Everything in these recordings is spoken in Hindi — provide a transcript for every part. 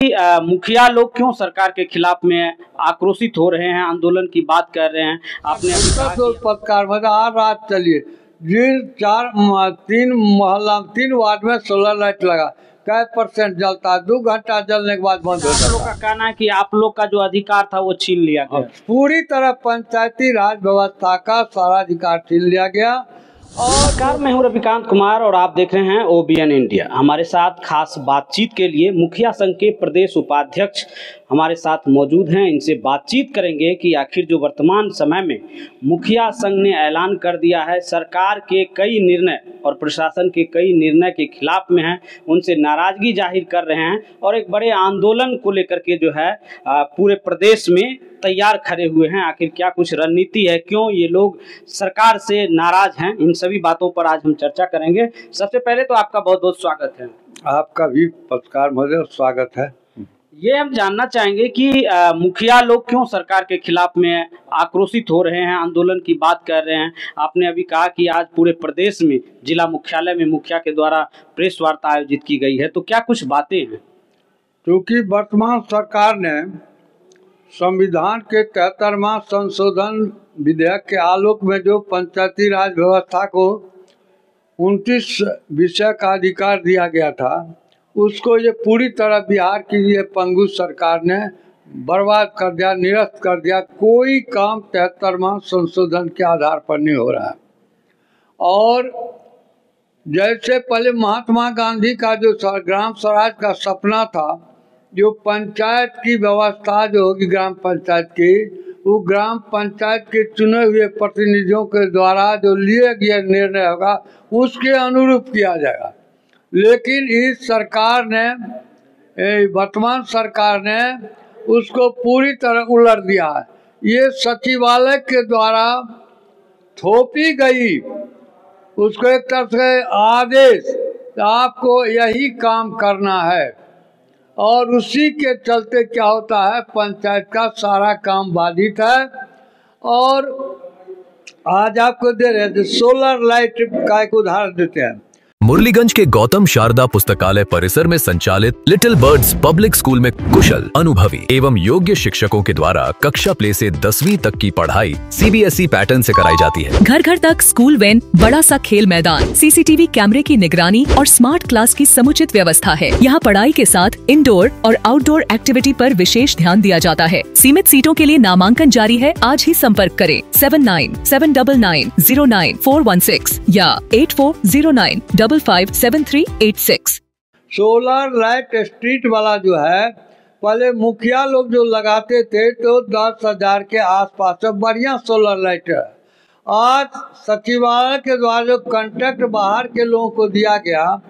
कि मुखिया लोग क्यों सरकार के खिलाफ में आक्रोशित हो रहे हैं, आंदोलन की बात कर रहे हैं। आपने अभी कहा कि पत्रकार आज रात चलिए जिन तीन मोहल्ला 3 वार्ड में सोलर लाइट लगा, कै % जलता है, 2 घंटा जलने के बाद बंद हो जाता है। आप लोग का कहना है कि आप लोग का जो अधिकार था वो छीन लिया गया। पूरी तरह पंचायती राज व्यवस्था का सारा अधिकार छीन लिया गया। नमस्कार, मैं हूं रविकांत कुमार और आप देख रहे हैं OBN इंडिया। हमारे साथ खास बातचीत के लिए मुखिया संघ के प्रदेश उपाध्यक्ष हमारे साथ मौजूद हैं। इनसे बातचीत करेंगे कि आखिर जो वर्तमान समय में मुखिया संघ ने ऐलान कर दिया है, सरकार के कई निर्णय और प्रशासन के कई निर्णय के खिलाफ में हैं, उनसे नाराजगी जाहिर कर रहे हैं और एक बड़े आंदोलन को लेकर के जो है पूरे प्रदेश में तैयार खड़े हुए हैं। आखिर क्या कुछ रणनीति है, क्यों ये लोग सरकार से नाराज हैं, इन सभी बातों पर आज हम चर्चा करेंगे। सबसे पहले तो आपका बहुत बहुत स्वागत है। आपका भी पत्रकार महोदय स्वागत है। ये हम जानना चाहेंगे कि मुखिया लोग क्यों सरकार के खिलाफ में आक्रोशित हो रहे हैं, आंदोलन की बात कर रहे हैं। आपने अभी कहा कि आज पूरे प्रदेश में जिला मुख्यालय में मुखिया के द्वारा प्रेस वार्ता आयोजित की गई है, तो क्या कुछ बातें हैं? क्योंकि वर्तमान सरकार ने संविधान के 73वां संशोधन विधेयक के आलोक में जो पंचायती राज व्यवस्था को 29 विषय का अधिकार दिया गया था, उसको ये पूरी तरह बिहार की ये पंगु सरकार ने बर्बाद कर दिया, निरस्त कर दिया। कोई काम 73वां संशोधन के आधार पर नहीं हो रहा है। और जैसे पहले महात्मा गांधी का जो ग्राम स्वराज का सपना था, जो पंचायत की व्यवस्था जो होगी ग्राम पंचायत की, वो ग्राम पंचायत के चुने हुए प्रतिनिधियों के द्वारा जो लिए गए निर्णय होगा उसके अनुरूप किया जाएगा। लेकिन इस सरकार ने, वर्तमान सरकार ने उसको पूरी तरह उलट दिया है। ये सचिवालय के द्वारा थोपी गई उसको एक तरह से आदेश, आपको यही काम करना है, और उसी के चलते क्या होता है, पंचायत का सारा काम बाधित है। और आज आपको दे रहे थे सोलर लाइट का एक उदाहरण देते हैं। मुरलीगंज के गौतम शारदा पुस्तकालय परिसर में संचालित लिटिल बर्ड्स पब्लिक स्कूल में कुशल, अनुभवी एवं योग्य शिक्षकों के द्वारा कक्षा प्ले से 10वीं तक की पढ़ाई CBSE पैटर्न से कराई जाती है। घर घर तक स्कूल वैन, बड़ा सा खेल मैदान, CCTV कैमरे की निगरानी और स्मार्ट क्लास की समुचित व्यवस्था है। यहाँ पढ़ाई के साथ इंडोर और आउटडोर एक्टिविटी पर विशेष ध्यान दिया जाता है। सीमित सीटों के लिए नामांकन जारी है। आज ही संपर्क करें 7979909416 या 8409557386। सोलर लाइट स्ट्रीट वाला जो है, पहले मुखिया लोग जो लगाते थे तो 10,000 के आसपास बढ़िया सोलर लाइट है। आज सचिवालय के द्वारा जो कॉन्ट्रैक्ट बाहर के लोगों को दिया गया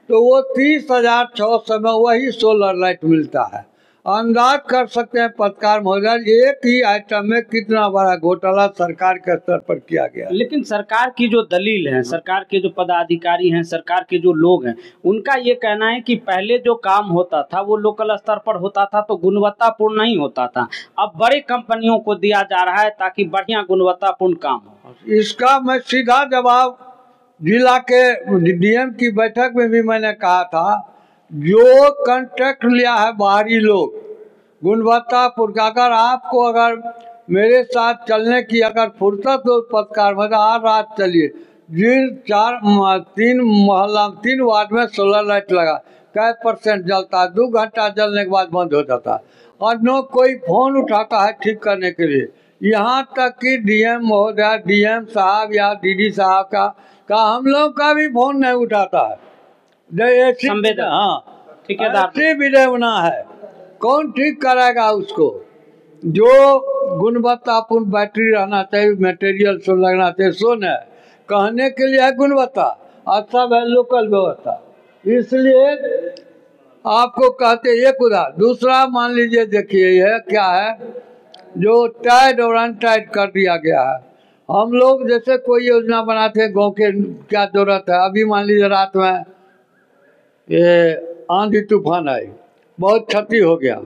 तो वो 30,600 में वही सोलर लाइट मिलता है। अंदाज कर सकते हैं पत्रकार महोदय, एक ही आइटम में कितना बड़ा घोटाला सरकार के स्तर पर किया गया। लेकिन सरकार की जो दलील है, सरकार के जो पदाधिकारी हैं, सरकार के जो लोग हैं, उनका ये कहना है कि पहले जो काम होता था वो लोकल स्तर पर होता था तो गुणवत्तापूर्ण नहीं होता था। अब बड़े कंपनियों को दिया जा रहा है ताकि बढ़िया गुणवत्तापूर्ण काम हो। इसका मैं सीधा जवाब जिला के DM की बैठक में भी मैंने कहा था, जो कॉन्ट्रैक्ट लिया है बाहरी लोग गुणवत्तापूर्ण, अगर मेरे साथ चलने की अगर फुर्सत हो पत्रकार में, आज रात चलिए जिन 3 मोहल्ला 3 वार्ड में सोलर लाइट लगा, कै % जलता है, 2 घंटा जलने के बाद बंद हो जाता है। और न कोई फोन उठाता है ठीक करने के लिए। यहाँ तक कि DM महोदय, DM साहब या DD साहब का हम लोग का भी फोन नहीं उठाता है। हाँ, ऐसी विडम्बना है। कौन ठीक करेगा उसको? जो गुणवत्तापूर्ण बैटरी रहना चाहिए, मटेरियल सो लगना चाहिए, सो न कहने के लिए है गुणवत्ता, अच्छा है लोकल व्यवस्था। इसलिए आपको कहते एक उदाहरण। दूसरा मान लीजिए, देखिए यह क्या है, जो टाइड और अनटाइड कर दिया गया है। हम लोग जैसे कोई योजना बनाते हैं गाँव के, क्या जरूरत है, अभी मान लीजिए रात में ये आंधी तूफान आई, बहुत क्षति हो गया,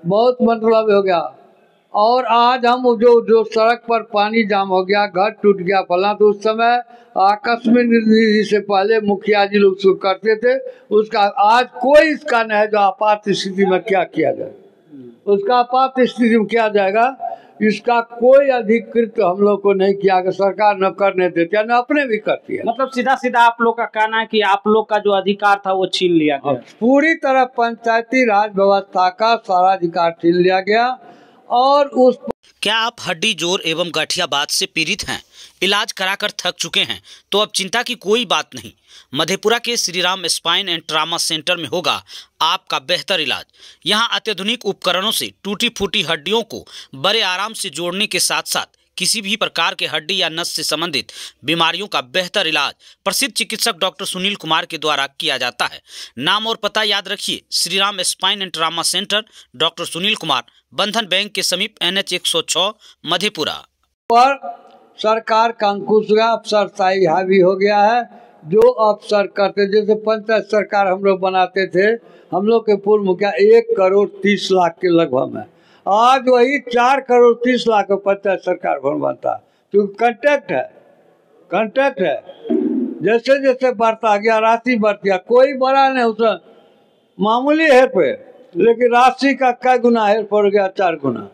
बहुत मतलब हो गया, और आज हम जो सड़क पर पानी जाम हो गया, घर टूट गया फला, तो उस समय आकस्मिक निधि से पहले मुखिया जी लोग शुरू करते थे। उसका आज कोई इसका नहीं है जो आपात स्थिति में क्या किया जाए, उसका आपात स्थिति में किया जाएगा, इसका कोई अधिकृत हम लोग को नहीं किया कि सरकार न करने देती है, न अपने भी करती है। मतलब सीधा सीधा आप लोग का कहना है कि आप लोग का जो अधिकार था वो छीन लिया गया। पूरी तरह पंचायती राज व्यवस्था का सारा अधिकार छीन लिया गया। और उस क्या आप हड्डी जोड़ एवं गठियाबात से पीड़ित हैं, इलाज कराकर थक चुके हैं, तो अब चिंता की कोई बात नहीं। मधेपुरा के Shriram spine and trauma centre में होगा आपका बेहतर इलाज। यहां अत्याधुनिक उपकरणों से टूटी फूटी हड्डियों को बड़े आराम से जोड़ने के साथ साथ किसी भी प्रकार के हड्डी या नस से संबंधित बीमारियों का बेहतर इलाज प्रसिद्ध चिकित्सक डॉक्टर सुनील कुमार के द्वारा किया जाता है। नाम और पता याद रखिए, Shriram spine and trauma centre, doctor Sunil Kumar, बंधन बैंक के समीप NH 106 मधेपुरा। पर सरकार का अंकुश अफसरशाही हावी हो गया है। जो अफसर करते, जैसे पंचायत सरकार हम लोग बनाते थे, हम लोग के पूर्व मुखिया 1 करोड़ 30 लाख के लगभग में, आज वही 4 करोड़ 30 लाख का पंचायत सरकार भवन बनता है, क्योंकि कंट्रैक्ट है। जैसे जैसे बढ़ता गया, राशि बढ़ती गया, कोई बड़ा नहीं, उसमें मामूली हेर पे, लेकिन राशि का क्या गुना हेर पड़ गया, 4 गुना।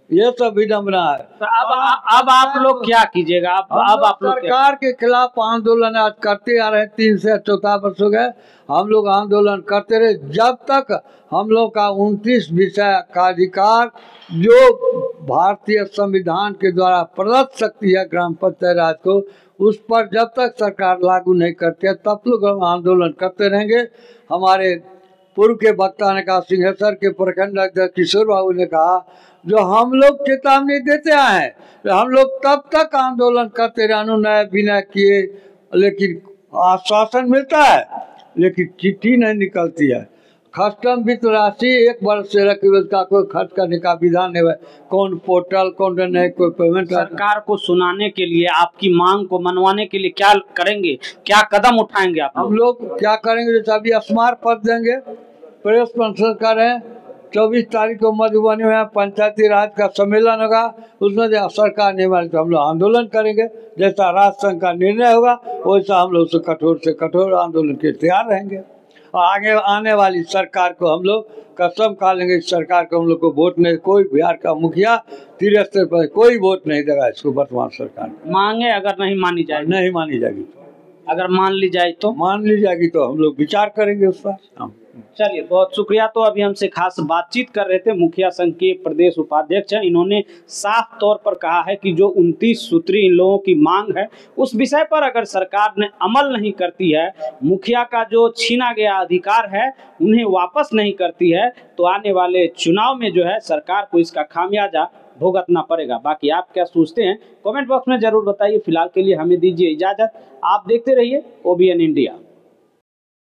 ये सब विडम्बना है। तो अब आप लोग क्या कीजिएगा? अब आप लोग सरकार के खिलाफ आंदोलन आज करते आ रहे हैं, 3 से 4 वर्ष हो गए। हम लोग आंदोलन करते रहे जब तक हम लोग का 29 विषय का अधिकार जो भारतीय संविधान के द्वारा प्रदत्त शक्ति है ग्राम पंचायत राज को, उस पर जब तक सरकार लागू नहीं करती है तब लोग हम आंदोलन करते रहेंगे। हमारे पूर्व के वक्ता ने कहा, सिंहेश्वर के प्रखंड अध्यक्ष किशोर बाबू ने कहा, जो हम लोग चेतावनी देते आए हैं, तो हम लोग तब तक आंदोलन करते रहे, अनुनय विनय किए, लेकिन आश्वासन मिलता है लेकिन चिट्ठी नहीं निकलती है। कस्टम वित्त राशि 1 वर्ष से रखी, उसका कोई खर्च करने का विधान नहीं है, कौन पोर्टल कौन नहीं, कोई पेमेंट। सरकार को सुनाने के लिए, आपकी मांग को मनवाने के लिए क्या करेंगे, क्या कदम उठाएंगे आप? हम लोग क्या करेंगे, जैसे अभी स्मारक पत्र देंगे, प्रेस कॉन्फ्रेंस करें, 24 तारीख को मधुबनी में पंचायती राज का सम्मेलन होगा, उसमें जो सरकार नहीं माने तो हम लोग आंदोलन करेंगे। जैसा राष्ट्र संघ का निर्णय होगा वैसा हम लोग से कठोर आंदोलन के तैयार रहेंगे। और आगे आने वाली सरकार को हम लोग कसम खा लेंगे, इस सरकार को हम लोग को वोट नहीं, कोई बिहार का मुखिया 73 पर कोई वोट नहीं देगा इसको। वर्तमान सरकार मांगे अगर नहीं मानी जाएगी, नहीं मानी जाएगी, अगर मान ली जाएगी तो हम लोग विचार करेंगे उस पर। चलिए, बहुत शुक्रिया। तो अभी हमसे खास बातचीत कर रहे थे मुखिया संघ के प्रदेश उपाध्यक्ष हैं। इन्होंने साफ तौर पर कहा है कि जो 29 सूत्री इन लोगों की मांग है, उस विषय पर अगर सरकार ने अमल नहीं करती है, मुखिया का जो छीना गया अधिकार है उन्हें वापस नहीं करती है, तो आने वाले चुनाव में जो है सरकार को इसका खामियाजा भुगतना पड़ेगा। बाकी आप क्या सोचते हैं कमेंट बॉक्स में जरूर बताइए। फिलहाल के लिए हमें दीजिए इजाजत, आप देखते रहिए OBN इंडिया।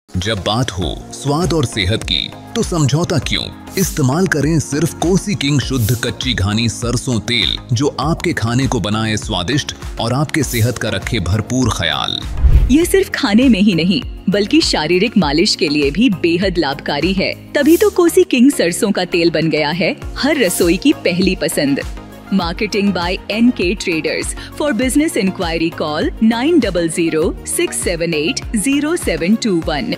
जब बात हो स्वाद और सेहत की तो समझौता क्यों? इस्तेमाल करें सिर्फ कोसी किंग शुद्ध कच्ची घानी सरसों तेल, जो आपके खाने को बनाए स्वादिष्ट और आपके सेहत का रखे भरपूर ख्याल। यह सिर्फ खाने में ही नहीं बल्कि शारीरिक मालिश के लिए भी बेहद लाभकारी है। तभी तो कोसी किंग सरसों का तेल बन गया है हर रसोई की पहली पसंद। Marketing by NK Traders. For business inquiry call 900 678 0721.